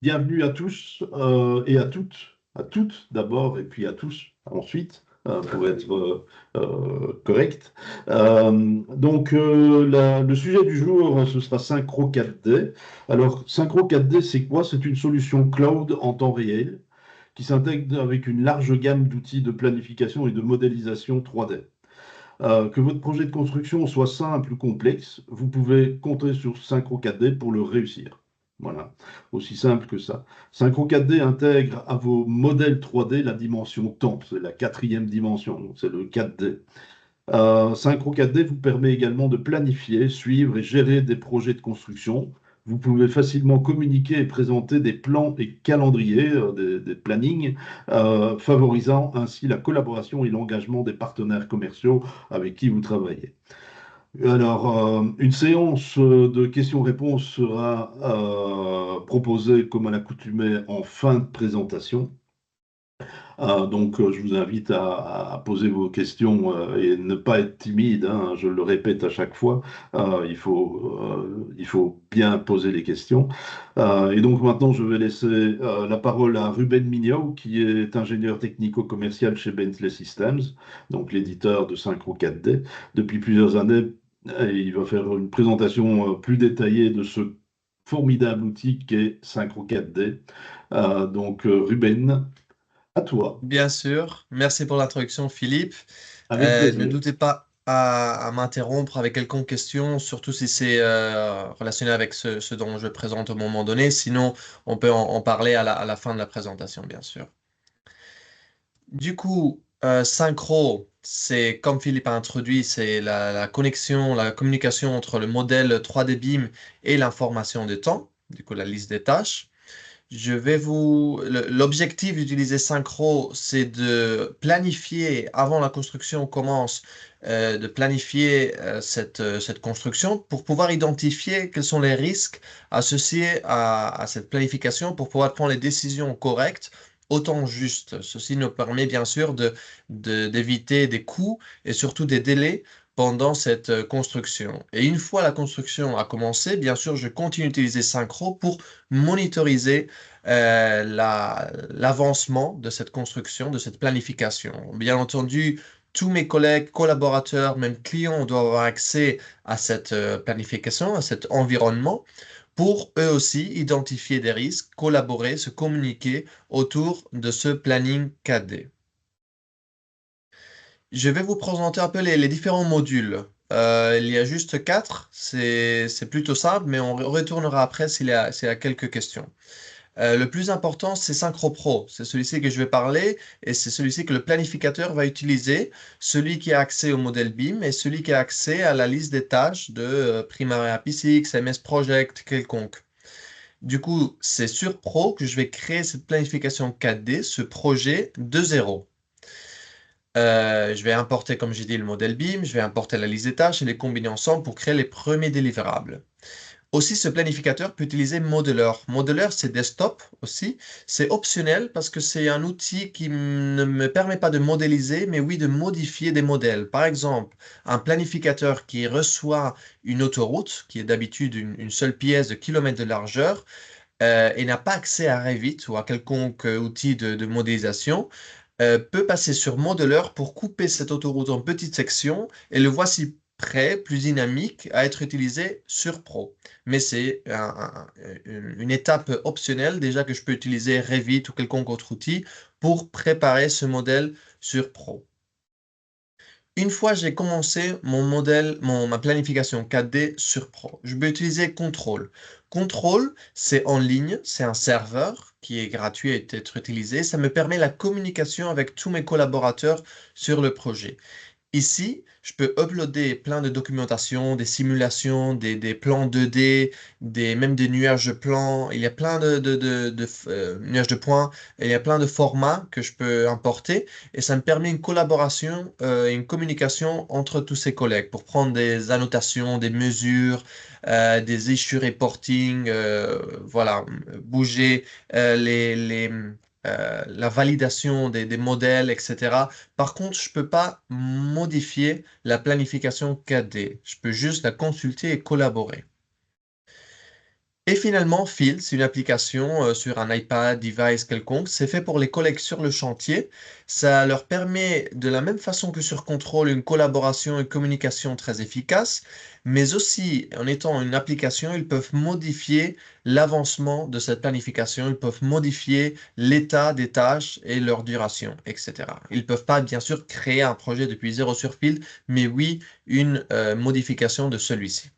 Bienvenue à tous et à toutes d'abord et puis à tous ensuite, pour être correct. Le sujet du jour, ce sera Synchro 4D. Alors, Synchro 4D, c'est quoi? C'est une solution cloud en temps réel qui s'intègre avec une large gamme d'outils de planification et de modélisation 3D. Que votre projet de construction soit simple ou complexe, vous pouvez compter sur Synchro 4D pour le réussir. Voilà, aussi simple que ça. Synchro 4D intègre à vos modèles 3D la dimension temps, c'est la quatrième dimension, donc c'est le 4D. Synchro 4D vous permet également de planifier, suivre et gérer des projets de construction. Vous pouvez facilement communiquer et présenter des plans et calendriers, des plannings, favorisant ainsi la collaboration et l'engagement des partenaires commerciaux avec qui vous travaillez. Alors, une séance de questions-réponses sera proposée comme à l'accoutumée en fin de présentation. Je vous invite à poser vos questions et ne pas être timide, hein, je le répète à chaque fois. Il faut bien poser les questions. Et donc maintenant, je vais laisser la parole à Ruben Mignot, qui est ingénieur technico-commercial chez Bentley Systems, donc l'éditeur de Synchro 4D. Depuis plusieurs années, il va faire une présentation plus détaillée de ce formidable outil qu'est Synchro 4D. Ruben, à toi. Bien sûr, merci pour l'introduction, Philippe. Avec Ne plaisir. doutez pas à m'interrompre avec quelconque question, surtout si c'est relationné avec ce dont je présente au moment donné. Sinon, on peut en parler à la fin de la présentation, bien sûr. Du coup, synchro, c'est comme Philippe a introduit, c'est la connexion, la communication entre le modèle 3D BIM et l'information de temps, du coup la liste des tâches. L'objectif d'utiliser Synchro, c'est de planifier, avant la construction commence, de planifier cette construction pour pouvoir identifier quels sont les risques associés à cette planification pour pouvoir prendre les décisions correctes au temps juste. Ceci nous permet bien sûr d'éviter des coûts et surtout des délais pendant cette construction. Et une fois la construction a commencé, bien sûr, je continue d'utiliser Synchro pour monitoriser l'avancement de cette construction, de cette planification. Bien entendu, tous mes collègues, collaborateurs, même clients doivent avoir accès à cette planification, à cet environnement, pour eux aussi identifier des risques, collaborer, se communiquer autour de ce planning 4D. Je vais vous présenter un peu les différents modules. Il y a juste quatre, c'est plutôt simple, mais on retournera après s'il y a quelques questions. Le plus important, c'est Synchro Pro. C'est celui-ci que je vais parler et c'est celui-ci que le planificateur va utiliser, celui qui a accès au modèle BIM et celui qui a accès à la liste des tâches de Primavera P6, MS Project, quelconque. Du coup, c'est sur Pro que je vais créer cette planification 4D, ce projet de zéro. Je vais importer, comme j'ai dit, le modèle BIM, je vais importer la liste des tâches et les combiner ensemble pour créer les premiers délivrables. Aussi, ce planificateur peut utiliser Modeler. Modeler, c'est desktop aussi. C'est optionnel parce que c'est un outil qui ne me permet pas de modéliser, mais oui de modifier des modèles. Par exemple, un planificateur qui reçoit une autoroute, qui est d'habitude une seule pièce de kilomètres de largeur, et n'a pas accès à Revit ou à quelconque outil de modélisation, peut passer sur Modeler pour couper cette autoroute en petites sections et le voici prêt, plus dynamique, à être utilisé sur Pro. Mais c'est une étape optionnelle, déjà que je peux utiliser Revit ou quelconque autre outil pour préparer ce modèle sur Pro. Une fois j'ai commencé mon modèle, ma planification 4D sur Pro, je vais utiliser Control. Control, c'est en ligne, c'est un serveur qui est gratuit et peut être utilisé. Ça me permet la communication avec tous mes collaborateurs sur le projet. Ici, je peux uploader plein de documentation, des simulations, des plans 2D, même des nuages de plans. Il y a plein de nuages de points. Il y a plein de formats que je peux importer et ça me permet une collaboration et une communication entre tous ces collègues pour prendre des annotations, des mesures, des issue reporting, voilà, bouger la validation des modèles, etc. Par contre, je ne peux pas modifier la planification 4D. Je peux juste la consulter et collaborer. Et finalement, Field, c'est une application sur un iPad, device quelconque. C'est fait pour les collègues sur le chantier. Ça leur permet, de la même façon que sur Control, une collaboration et communication très efficace. Mais aussi, en étant une application, ils peuvent modifier l'avancement de cette planification. Ils peuvent modifier l'état des tâches et leur duration, etc. Ils ne peuvent pas, bien sûr, créer un projet depuis zéro sur Field, mais oui, une modification de celui-ci.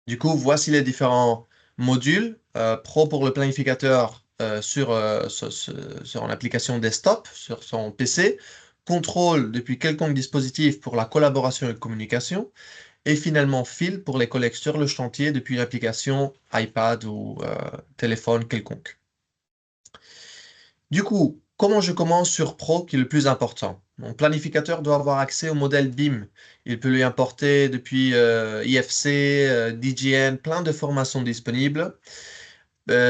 Du coup, voici les différents modules. Pro pour le planificateur sur une application desktop, sur son PC. Contrôle depuis quelconque dispositif pour la collaboration et communication. Et finalement, Fil pour les collègues sur le chantier depuis l'application iPad ou téléphone quelconque. Du coup, comment je commence sur Pro qui est le plus important? Mon planificateur doit avoir accès au modèle BIM. Il peut lui importer depuis IFC, DGN, plein de formations disponibles.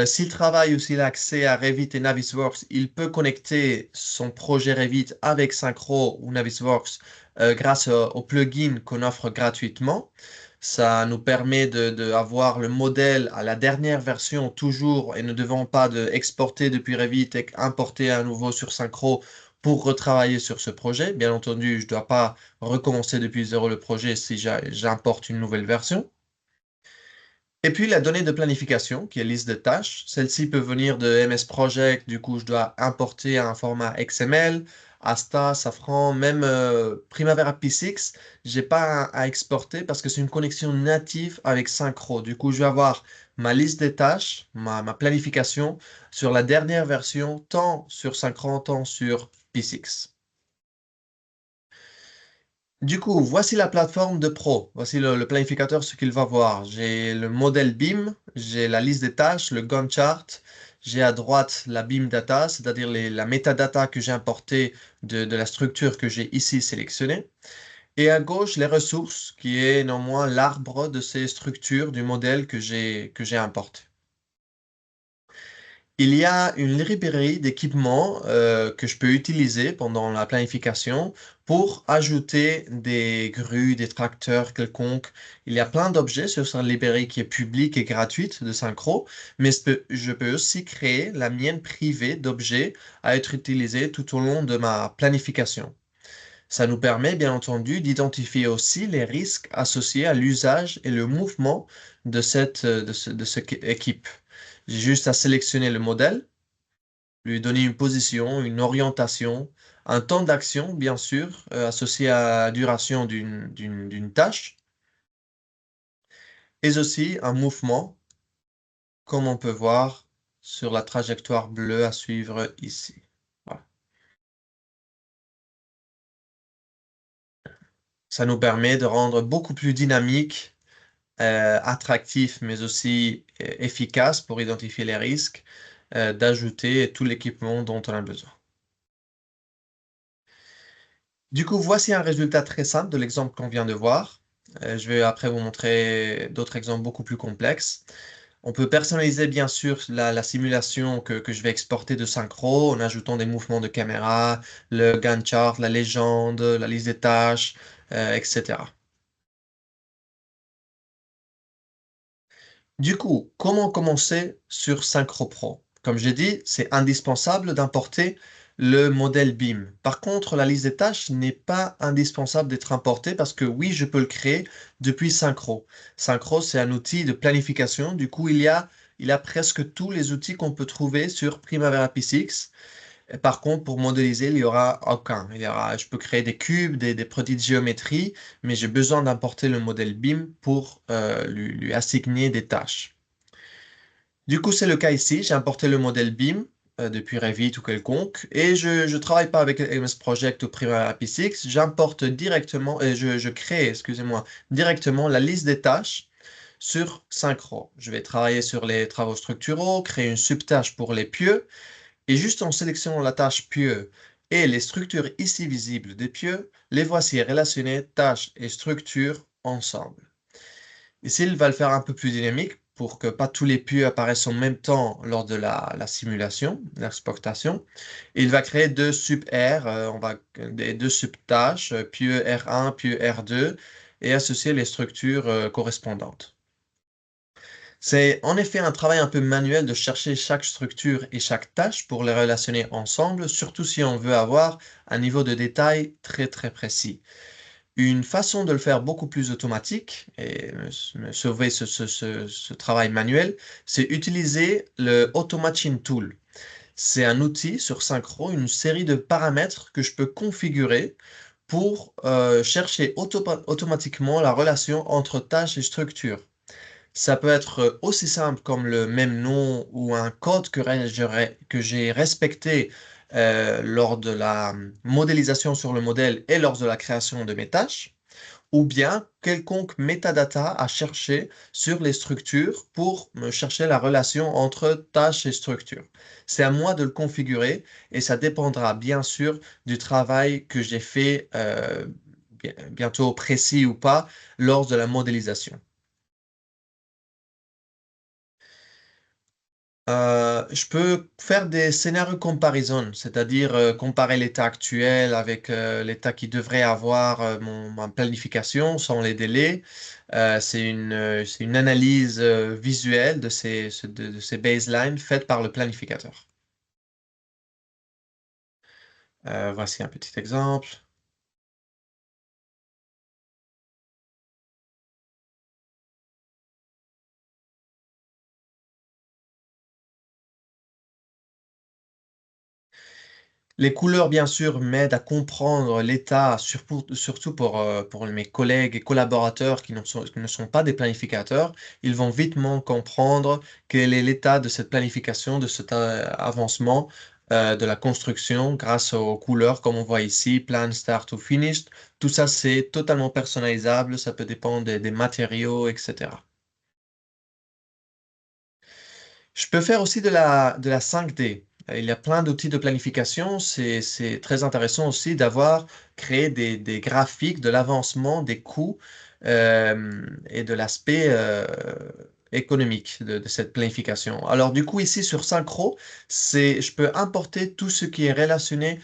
S'il travaille ou s'il a accès à Revit et Navisworks, il peut connecter son projet Revit avec Synchro ou Navisworks grâce au plugin qu'on offre gratuitement. Ça nous permet d'avoir le modèle à la dernière version toujours et ne devons pas exporter depuis Revit et importer à nouveau sur Synchro pour retravailler sur ce projet. Bien entendu, je ne dois pas recommencer depuis zéro le projet si j'importe une nouvelle version. Et puis la donnée de planification, qui est liste de tâches. Celle-ci peut venir de MS Project, du coup je dois importer un format XML, Asta, Safran, même Primavera P6. J'ai pas à exporter parce que c'est une connexion native avec Synchro. Du coup, je vais avoir ma liste des tâches, ma planification sur la dernière version, tant sur Synchro, tant sur P6. Du coup, voici la plateforme de Pro. Voici le planificateur, ce qu'il va voir. J'ai le modèle BIM, j'ai la liste des tâches, le Gantt chart. J'ai à droite la BIM data, c'est-à-dire la metadata que j'ai importée de la structure que j'ai ici sélectionnée. Et à gauche, les ressources, qui est néanmoins l'arbre de ces structures du modèle que j'ai importé. Il y a une librairie d'équipements que je peux utiliser pendant la planification pour ajouter des grues, des tracteurs quelconques. Il y a plein d'objets sur cette librairie qui est publique et gratuite de Synchro, mais je peux aussi créer la mienne privée d'objets à être utilisés tout au long de ma planification. Ça nous permet bien entendu d'identifier aussi les risques associés à l'usage et le mouvement de cette équipe. J'ai juste à sélectionner le modèle, lui donner une position, une orientation, un temps d'action, bien sûr, associé à la duration d'une tâche, et aussi un mouvement, comme on peut voir sur la trajectoire bleue à suivre ici. Voilà. Ça nous permet de rendre beaucoup plus dynamique, attractif, mais aussi efficace pour identifier les risques, d'ajouter tout l'équipement dont on a besoin. Du coup, voici un résultat très simple de l'exemple qu'on vient de voir. Je vais après vous montrer d'autres exemples beaucoup plus complexes. On peut personnaliser bien sûr la simulation que je vais exporter de Synchro en ajoutant des mouvements de caméra, le Gantt chart, la légende, la liste des tâches, etc. Du coup, comment commencer sur Synchro Pro? Comme j'ai dit, c'est indispensable d'importer le modèle BIM. Par contre, la liste des tâches n'est pas indispensable d'être importée parce que oui, je peux le créer depuis Synchro. Synchro, c'est un outil de planification. Du coup, il a presque tous les outils qu'on peut trouver sur Primavera P6. Et par contre, pour modéliser, il n'y aura aucun. Je peux créer des cubes, des produits de géométrie, mais j'ai besoin d'importer le modèle BIM pour lui assigner des tâches. Du coup, c'est le cas ici. J'ai importé le modèle BIM depuis Revit ou quelconque, et je ne travaille pas avec MS Project ou Primavera P6. J'importe directement, et je crée, excusez-moi, directement la liste des tâches sur Synchro. Je vais travailler sur les travaux structuraux, créer une subtâche pour les pieux, et juste en sélectionnant la tâche pieux et les structures ici visibles des pieux, les voici relationnées tâches et structures ensemble. Ici, il va le faire un peu plus dynamique pour que pas tous les pieux apparaissent en même temps lors de la simulation, l'exportation. Il va créer deux sub-R, des deux sub-tâches, pieux R1, pieux R2, et associer les structures correspondantes. C'est en effet un travail un peu manuel de chercher chaque structure et chaque tâche pour les relationner ensemble, surtout si on veut avoir un niveau de détail très très précis. Une façon de le faire beaucoup plus automatique et me sauver ce travail manuel, c'est utiliser le Automation Tool. C'est un outil sur Synchro, une série de paramètres que je peux configurer pour chercher automatiquement la relation entre tâches et structures. Ça peut être aussi simple comme le même nom ou un code que j'ai respecté lors de la modélisation sur le modèle et lors de la création de mes tâches, ou bien quelconque metadata à chercher sur les structures pour me chercher la relation entre tâches et structures. C'est à moi de le configurer et ça dépendra bien sûr du travail que j'ai fait bientôt précis ou pas lors de la modélisation. Je peux faire des scénarios comparison, c'est-à-dire comparer l'état actuel avec l'état qui devrait avoir ma planification sans les délais. C'est une analyse visuelle de de ces baselines faites par le planificateur. Voici un petit exemple. Les couleurs, bien sûr, m'aident à comprendre l'état, surtout pour mes collègues et collaborateurs qui ne sont pas des planificateurs. Ils vont vitement comprendre quel est l'état de cette planification, de cet avancement de la construction grâce aux couleurs, comme on voit ici, plan, start ou finished. Tout ça, c'est totalement personnalisable. Ça peut dépendre des matériaux, etc. Je peux faire aussi de la 5D. Il y a plein d'outils de planification. C'est très intéressant aussi d'avoir créé des graphiques de l'avancement des coûts et de l'aspect économique de cette planification. Alors du coup, ici sur Synchro, je peux importer tout ce qui est relationné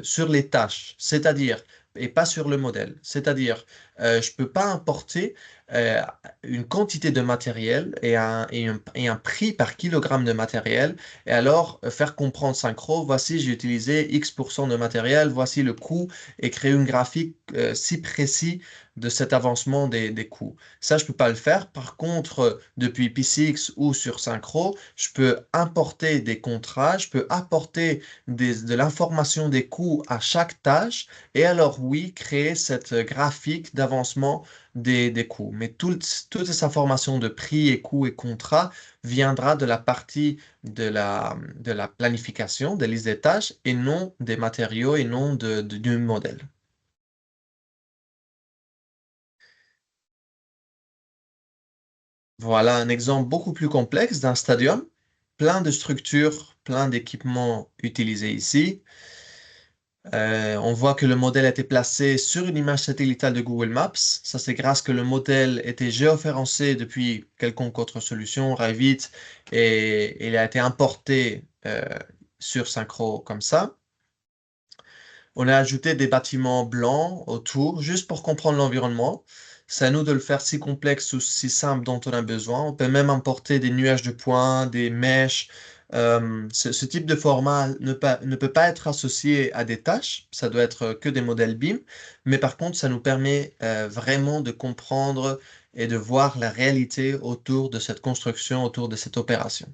sur les tâches, c'est-à-dire, et pas sur le modèle. C'est-à-dire, je peux pas importer euh, une quantité de matériel et un prix par kilogramme de matériel. Et alors, faire comprendre Synchro, voici, j'ai utilisé X% de matériel, voici le coût, et créer une graphique si précis de cet avancement des coûts. Ça, je peux pas le faire. Par contre, depuis P6 ou sur Synchro, je peux importer des contrats, je peux apporter de l'information des coûts à chaque tâche, et alors oui, créer cette graphique d'avancement des coûts. Mais toute cette information de prix et coûts et contrats viendra de la partie de la planification, des listes des tâches, et non des matériaux et non du modèle. Voilà un exemple beaucoup plus complexe d'un stadium, plein de structures, plein d'équipements utilisés ici. On voit que le modèle a été placé sur une image satellitale de Google Maps. Ça, c'est grâce que le modèle était géoférencé depuis quelconque autre solution, Revit, et il a été importé sur Synchro comme ça. On a ajouté des bâtiments blancs autour, juste pour comprendre l'environnement. C'est à nous de le faire si complexe ou si simple dont on a besoin. On peut même importer des nuages de points, des mèches. Ce type de format ne peut pas être associé à des tâches. Ça doit être que des modèles BIM. Mais par contre, ça nous permet vraiment de comprendre et de voir la réalité autour de cette construction, autour de cette opération.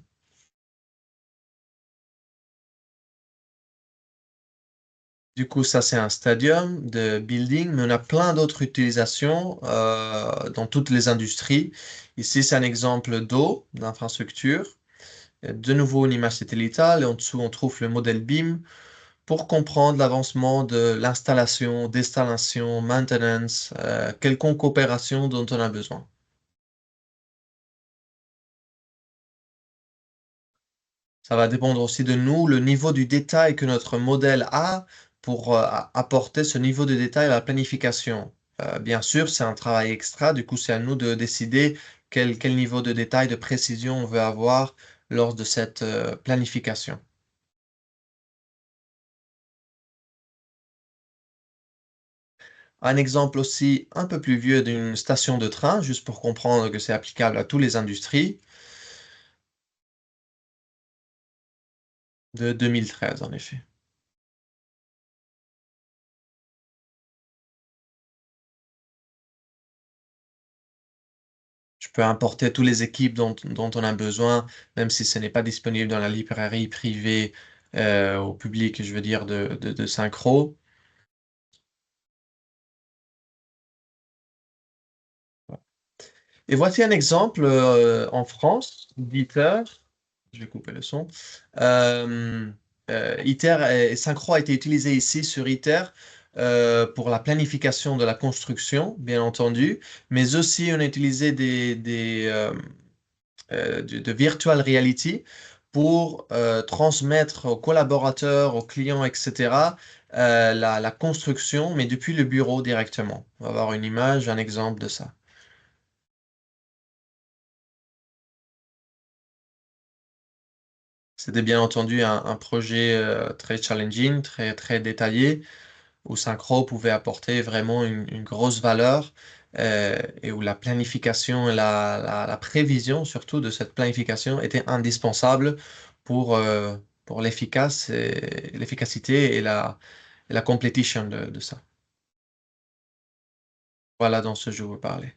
Du coup, ça, c'est un stadium de building, mais on a plein d'autres utilisations dans toutes les industries. Ici, c'est un exemple d'eau, d'infrastructure. De nouveau, une image satellitale et en dessous, on trouve le modèle BIM pour comprendre l'avancement de l'installation, d'installation, maintenance, quelconque opération dont on a besoin. Ça va dépendre aussi de nous, le niveau du détail que notre modèle a pour apporter ce niveau de détail à la planification. Bien sûr, c'est un travail extra, du coup, c'est à nous de décider quel niveau de détail, de précision on veut avoir lors de cette planification. Un exemple aussi un peu plus vieux d'une station de train, juste pour comprendre que c'est applicable à toutes les industries, de 2013 en effet. Je peux importer toutes les équipes dont on a besoin, même si ce n'est pas disponible dans la librairie privée au public, je veux dire, de Synchro. Et voici un exemple en France d'ITER. Je vais couper le son. Euh, ITER et Synchro a été utilisé ici sur ITER pour la planification de la construction, bien entendu, mais aussi on a utilisé de virtual reality pour transmettre aux collaborateurs, aux clients, etc., la construction, mais depuis le bureau directement. On va avoir une image, un exemple de ça. C'était bien entendu un projet très challenging, très, très détaillé, où Synchro pouvait apporter vraiment une grosse valeur et où la planification et la prévision surtout de cette planification était indispensable pour l'efficacité et la completion de ça. Voilà dont ce jeu vous parlait.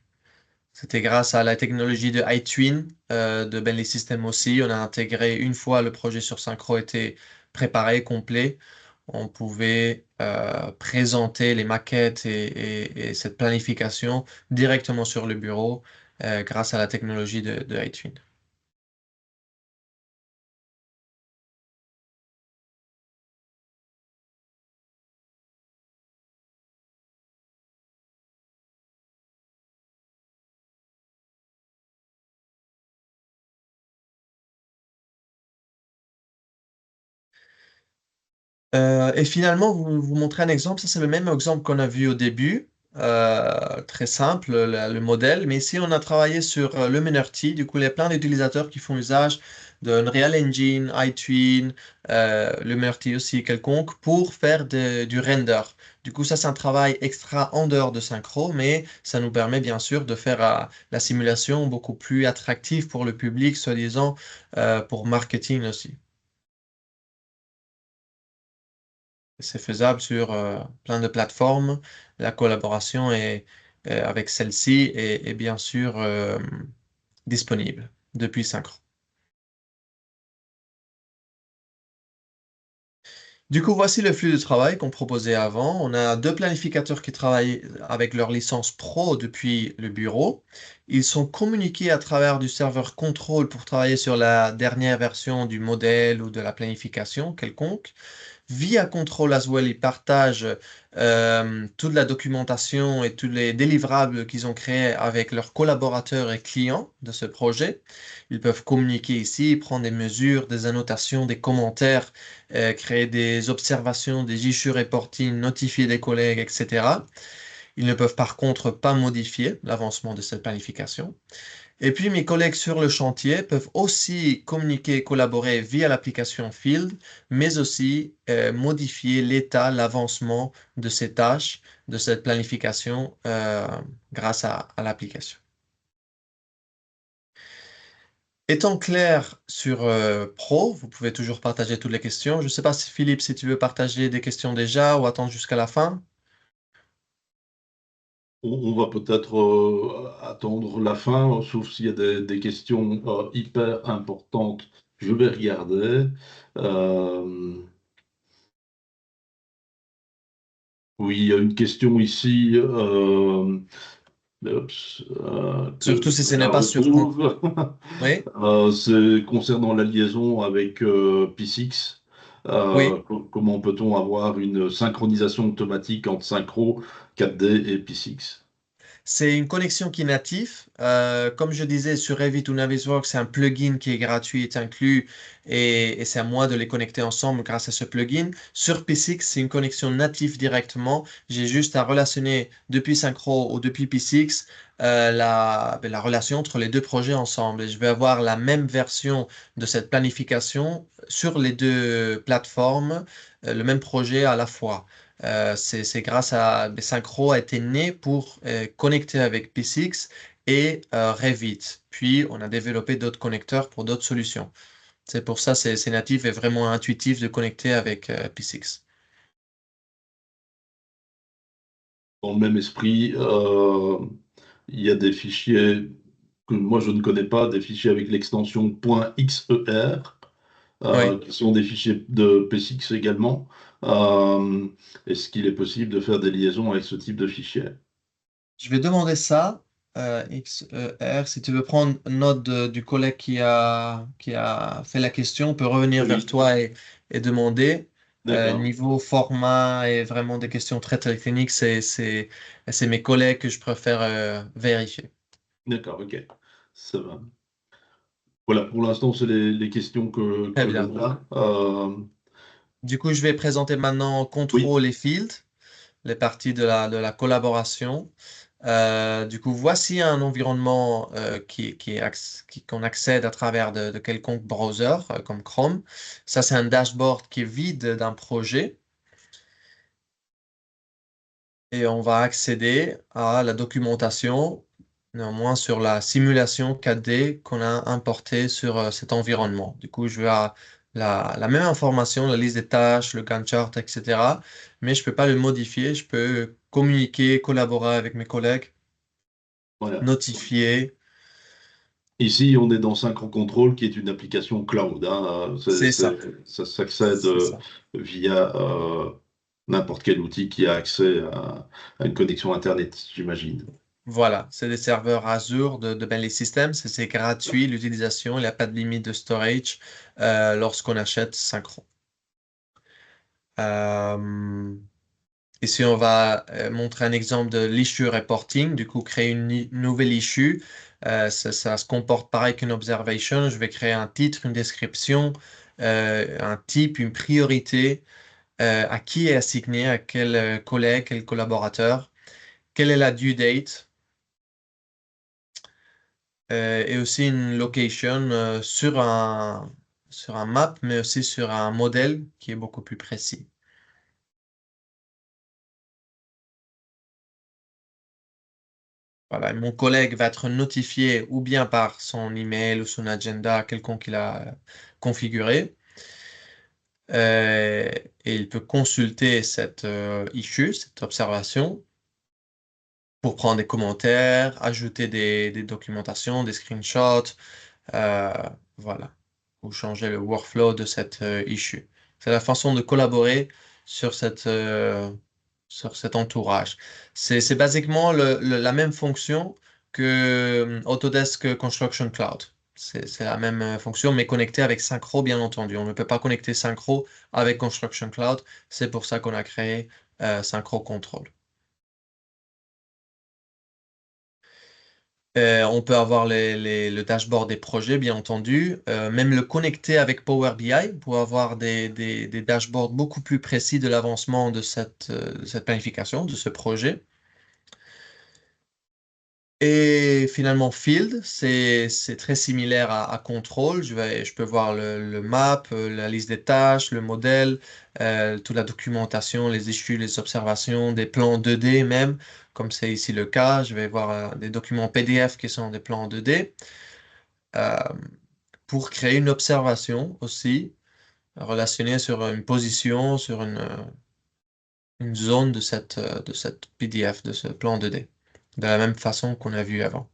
C'était grâce à la technologie de iTwin de Bentley Systems aussi. On a intégré une fois le projet sur Synchro était préparé, complet. On pouvait présenter les maquettes et cette planification directement sur le bureau grâce à la technologie de iTwin. Et finalement, vous montrez un exemple. Ça, c'est le même exemple qu'on a vu au début. Très simple, le modèle. Mais ici, on a travaillé sur le Minority. Du coup, il y a plein d'utilisateurs qui font usage de Unreal Engine, iTwin, le Minority aussi quelconque, pour faire du render. Du coup, ça, c'est un travail extra en dehors de Synchro, mais ça nous permet bien sûr de faire la simulation beaucoup plus attractive pour le public, soi-disant, pour marketing aussi. C'est faisable sur plein de plateformes. La collaboration avec celle-ci est bien sûr disponible depuis 5 ans. Du coup, voici le flux de travail qu'on proposait avant. On a deux planificateurs qui travaillent avec leur licence pro depuis le bureau. Ils sont communiqués à travers du serveur contrôle pour travailler sur la dernière version du modèle ou de la planification quelconque. Via Control as well, ils partagent toute la documentation et tous les délivrables qu'ils ont créés avec leurs collaborateurs et clients de ce projet. Ils peuvent communiquer ici, prendre des mesures, des annotations, des commentaires, créer des observations, des issues reporting, notifier des collègues, etc. Ils ne peuvent par contre pas modifier l'avancement de cette planification. Et puis mes collègues sur le chantier peuvent aussi communiquer et collaborer via l'application Field, mais aussi modifier l'état, l'avancement de ces tâches, de cette planification grâce à l'application. Étant clair sur Pro, vous pouvez toujours partager toutes les questions. Je ne sais pas si Philippe, si tu veux partager des questions déjà ou attendre jusqu'à la fin. On va peut-être attendre la fin, sauf s'il y a des questions hyper importantes. Je vais regarder. Euh, oui, il y a une question ici Surtout que si je ce n'est la pas sur... retrouve. Oui, C'est concernant la liaison avec P6. oui. Comment peut-on avoir une synchronisation automatique entre Synchro 4D et P6? C'est une connexion qui est native. Comme je disais, sur Revit ou Navisworks, c'est un plugin qui est gratuit, est inclus, et c'est à moi de les connecter ensemble grâce à ce plugin. Sur P6, c'est une connexion native directement. J'ai juste à relationner depuis Synchro ou depuis P6 la relation entre les deux projets ensemble. Et je vais avoir la même version de cette planification sur les deux plateformes, le même projet à la fois. C'est grâce à Synchro a été né pour connecter avec P6 et Revit. Puis on a développé d'autres connecteurs pour d'autres solutions. C'est pour ça c'est natif et vraiment intuitif de connecter avec P6. Dans le même esprit, il y a des fichiers que moi je ne connais pas, des fichiers avec l'extension .xer, Oui, qui sont des fichiers de P6 également. Euh, Est-ce qu'il est possible de faire des liaisons avec ce type de fichier? je vais demander ça. XER, si tu veux prendre note du collègue qui a fait la question, on peut revenir vers Oui, toi et demander. d'accord, Niveau format et vraiment des questions très techniques, c'est mes collègues que je préfère vérifier. d'accord, ok, ça va. Voilà, pour l'instant, c'est les questions Très que bien. l'on a. Du coup, je vais présenter maintenant Oui, contrôle et field, les parties de la collaboration. Du coup, voici un environnement qu'on accède à travers de quelconque browser, comme Chrome. Ça, c'est un dashboard qui est vide d'un projet et on va accéder à la documentation, néanmoins sur la simulation 4D qu'on a importée sur cet environnement. Du coup, je vais à la même information, la liste des tâches, le Gantt chart, etc. Mais je peux pas le modifier. Je peux communiquer, collaborer avec mes collègues, voilà. notifier. Ici, on est dans Synchro Control, qui est une application cloud, hein. C'est ça. Ça s'accède C'est ça. via n'importe quel outil qui a accès à une connexion Internet, j'imagine. Voilà, c'est des serveurs Azure de Bentley Systems. C'est gratuit l'utilisation. Il n'y a pas de limite de storage lorsqu'on achète Synchro. Euh, Ici, on va montrer un exemple de l'issue reporting. Du coup, créer une nouvelle issue. Ça se comporte pareil qu'une observation. Je vais créer un titre, une description, un type, une priorité, à qui est assigné, à quel collègue, quel collaborateur, quelle est la due date, et aussi une location sur un map, mais aussi sur un modèle qui est beaucoup plus précis. Voilà, mon collègue va être notifié ou bien par son email ou son agenda, quelconque qu'il a configuré. Euh, et il peut consulter cette issue, cette observation, pour prendre des commentaires, ajouter des documentations, des screenshots, euh, voilà, ou changer le workflow de cette issue. C'est la façon de collaborer sur sur cet entourage. C'est basiquement la même fonction que Autodesk Construction Cloud. C'est la même fonction, mais connectée avec Synchro, bien entendu. On ne peut pas connecter Synchro avec Construction Cloud. C'est pour ça qu'on a créé Synchro Control. On peut avoir le dashboard des projets, bien entendu, même le connecter avec Power BI pour avoir des dashboards beaucoup plus précis de l'avancement de cette planification, de ce projet. Et finalement, Field, c'est très similaire à Control. Je peux voir le map, la liste des tâches, le modèle, toute la documentation, les issues, les observations, des plans 2D même, comme c'est ici le cas. Je vais voir des documents PDF qui sont des plans 2D. euh, pour créer une observation aussi relationnée sur une position, sur une zone de cette PDF, de ce plan 2D, de la même façon qu'on a vu avant.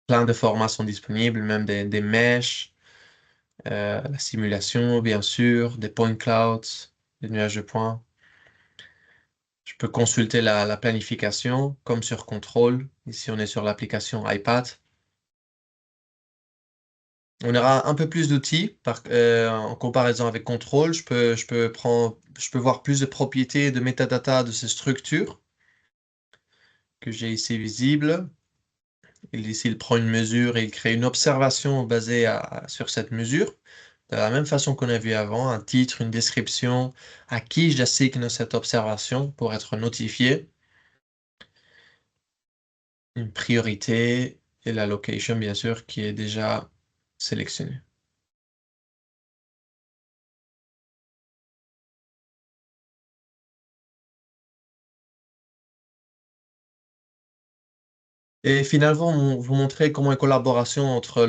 Plein de formats sont disponibles, même des meshes, la simulation, bien sûr, des point clouds, des nuages de points. Je peux consulter la planification comme sur Control. Ici, on est sur l'application iPad. On aura un peu plus d'outils en comparaison avec Control. Je peux voir plus de propriétés et de métadata de ces structures que j'ai ici visibles. Ici, il prend une mesure et il crée une observation basée sur cette mesure. De la même façon qu'on a vu avant, un titre, une description, à qui j'assigne cette observation pour être notifié, une priorité et la location, bien sûr, qui est déjà sélectionnée. Et finalement, vous montrez comment une collaboration entre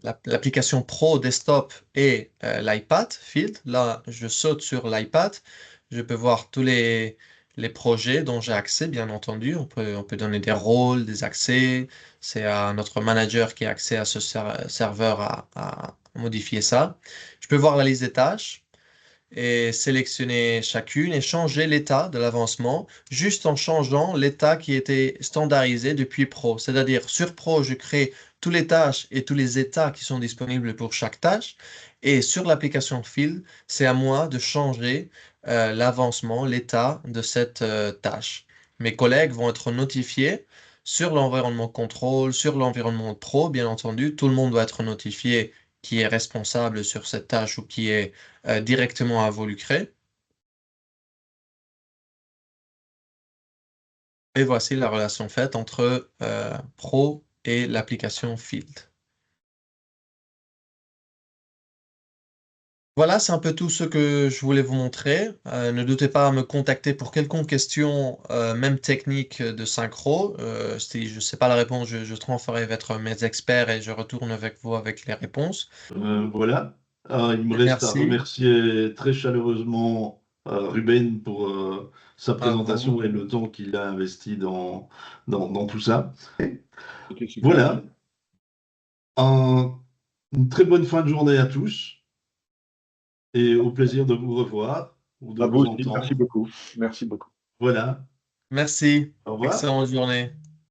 l'application Pro Desktop et l'iPad Field. Là, je saute sur l'iPad. Je peux voir tous les projets dont j'ai accès, bien entendu. On peut donner des rôles, des accès. C'est à notre manager qui a accès à ce serveur à modifier ça. Je peux voir la liste des tâches et sélectionner chacune et changer l'état de l'avancement juste en changeant l'état qui était standardisé depuis Pro. C'est-à-dire sur Pro, je crée toutes les tâches et tous les états qui sont disponibles pour chaque tâche. Et sur l'application Field, c'est à moi de changer l'avancement, l'état de cette tâche. Mes collègues vont être notifiés sur l'environnement contrôle, sur l'environnement pro, bien entendu. Tout le monde doit être notifié qui est responsable sur cette tâche ou qui est directement involucré. Et voici la relation faite entre Pro et l'application Field. Voilà, c'est un peu tout ce que je voulais vous montrer. Ne doutez pas à me contacter pour quelconque question, même technique de synchro. Si je ne sais pas la réponse, je transférerai vers mes experts et je retourne avec vous avec les réponses. Voilà. Il me reste à Merci remercier très chaleureusement Ruben pour sa à vous. présentation et le temps qu'il a investi dans tout ça. C'était super. Voilà. Une très bonne fin de journée à tous et au plaisir de vous revoir ou de À vous vous aussi, merci entendre. beaucoup. Merci beaucoup. Voilà. Merci. Au revoir. Excellente journée.